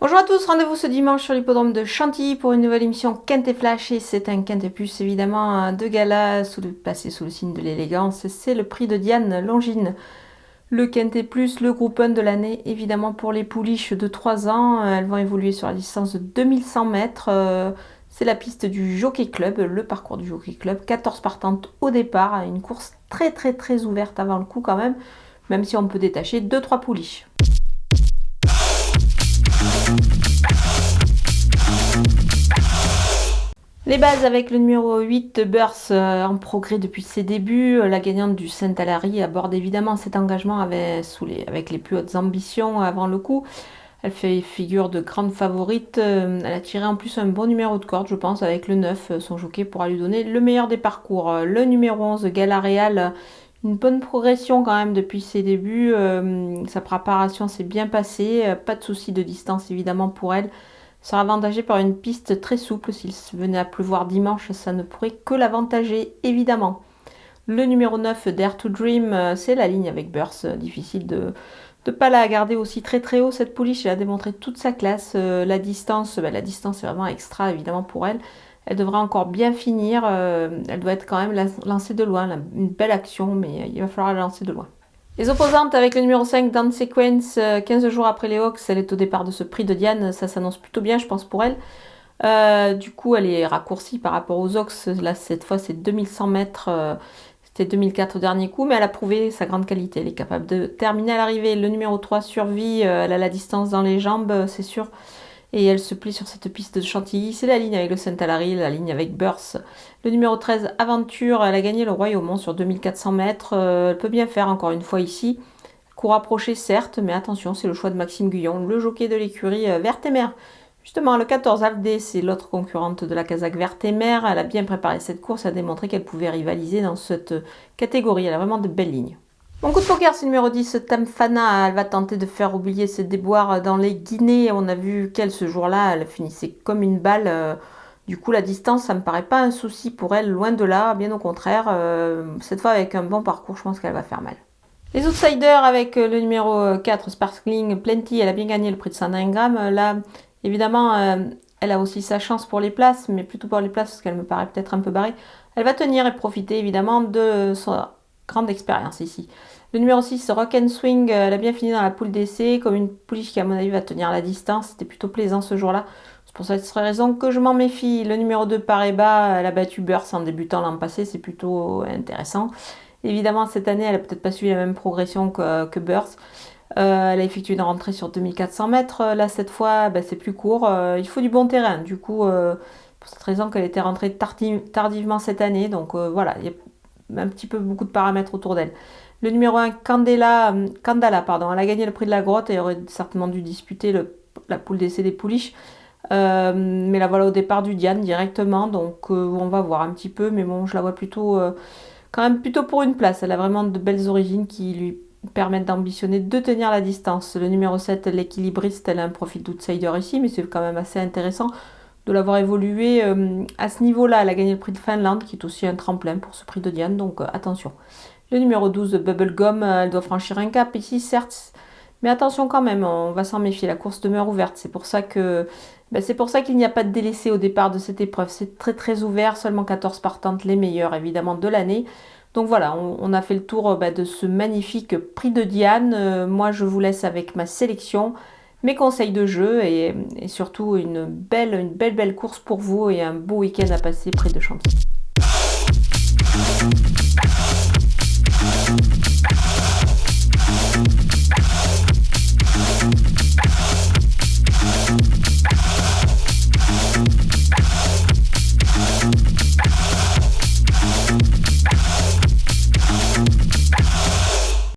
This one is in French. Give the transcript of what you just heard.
Bonjour à tous, rendez-vous ce dimanche sur l'hippodrome de Chantilly pour une nouvelle émission Quintet Flash et c'est un Quintet Plus évidemment de gala placé sous le signe de l'élégance. C'est le prix de Diane Longine. Le Quintet Plus, le groupe 1 de l'année évidemment pour les pouliches de 3 ans. Elles vont évoluer sur la distance de 2100 mètres. C'est la piste du Jockey Club, le parcours du Jockey Club. 14 partantes au départ, une course très ouverte avant le coup quand même si on peut détacher 2-3 pouliches. Les bases avec le numéro 8, Burst, en progrès depuis ses débuts. La gagnante du Saint-Alary aborde évidemment cet engagement avec les plus hautes ambitions avant le coup. Elle fait figure de grande favorite. Elle a tiré en plus un bon numéro de corde, je pense, avec le 9. Son jockey pourra lui donner le meilleur des parcours. Le numéro 11, Gala Real, une bonne progression quand même depuis ses débuts. Sa préparation s'est bien passée. Pas de souci de distance évidemment pour elle. Sera avantagée par une piste très souple. S'il venait à pleuvoir dimanche, ça ne pourrait que l'avantager, évidemment. Le numéro 9, Dare to Dream, c'est la ligne avec Burst. Difficile de ne pas la garder aussi très haut. Cette pouliche, elle a démontré toute sa classe. La distance est vraiment extra, évidemment, pour elle. Elle devrait encore bien finir. Elle doit être quand même lancée de loin. Une belle action, mais il va falloir la lancer de loin. Les opposantes avec le numéro 5, Down Sequence, 15 jours après les Hawks, elle est au départ de ce prix de Diane, ça s'annonce plutôt bien je pense pour elle. Du coup elle est raccourcie par rapport aux Hawks, là cette fois c'est 2100 mètres, c'était 2004 au dernier coup, mais elle a prouvé sa grande qualité, elle est capable de terminer à l'arrivée. Le numéro 3, Survie, elle a la distance dans les jambes, c'est sûr. Et elle se plie sur cette piste de Chantilly. C'est la ligne avec le Saint-Alary, la ligne avec Burst. Le numéro 13, Aventure, elle a gagné le Royaumont sur 2400 mètres. Elle peut bien faire encore une fois ici. Cours rapproché certes, mais attention, c'est le choix de Maxime Guyon, le jockey de l'écurie Vert-et-Mer. Justement, le 14, Alde, c'est l'autre concurrente de la Kazakh Vert-et-Mer. Elle a bien préparé cette course, elle a démontré qu'elle pouvait rivaliser dans cette catégorie. Elle a vraiment de belles lignes. Mon coup de poker, c'est le numéro 10, Tamfana. Elle va tenter de faire oublier ses déboires dans les Guinées. On a vu qu'elle, ce jour-là, elle finissait comme une balle. Du coup, la distance, ça me paraît pas un souci pour elle, loin de là, bien au contraire. Cette fois, avec un bon parcours, je pense qu'elle va faire mal. Les outsiders, avec le numéro 4, Sparkling Plenty, elle a bien gagné le prix de Saint-Ingram. Là, évidemment, elle a aussi sa chance pour les places, mais plutôt pour les places parce qu'elle me paraît peut-être un peu barrée. Elle va tenir et profiter, évidemment, de sa grande expérience ici. Le numéro 6, Rock and Swing, elle a bien fini dans la poule d'essai, comme une pouliche qui, à mon avis, va tenir la distance. C'était plutôt plaisant ce jour-là. C'est pour cette raison que je m'en méfie. Le numéro 2, Pareba, elle a battu Burst en débutant l'an passé. C'est plutôt intéressant. Évidemment, cette année, elle n'a peut-être pas suivi la même progression que Burst. Elle a effectué une rentrée sur 2400 mètres. Là, cette fois, c'est plus court. Il faut du bon terrain. Du coup, pour cette raison qu'elle était rentrée tardivement cette année. Donc voilà, il y a un petit peu beaucoup de paramètres autour d'elle. Le numéro 1, Candala, elle a gagné le prix de la grotte et aurait certainement dû disputer la poule d'essai des pouliches. Mais la voilà au départ du Diane directement. Donc on va voir un petit peu. Mais bon, je la vois plutôt, quand même plutôt pour une place. Elle a vraiment de belles origines qui lui permettent d'ambitionner de tenir la distance. Le numéro 7, l'équilibriste, elle a un profil d'outsider ici, mais c'est quand même assez intéressant de l'avoir évolué à ce niveau-là. Elle a gagné le prix de Finlande, qui est aussi un tremplin pour ce prix de Diane, donc attention. Le numéro 12, Bubblegum, elle doit franchir un cap ici, certes, mais attention quand même, on va s'en méfier, la course demeure ouverte. C'est pour ça qu'il n'y a pas de délaissé au départ de cette épreuve. C'est très ouvert, seulement 14 partantes, les meilleures évidemment de l'année. Donc voilà, on a fait le tour de ce magnifique prix de Diane. Moi, je vous laisse avec ma sélection, mes conseils de jeu et surtout une belle course pour vous et un beau week-end à passer près de Chantilly.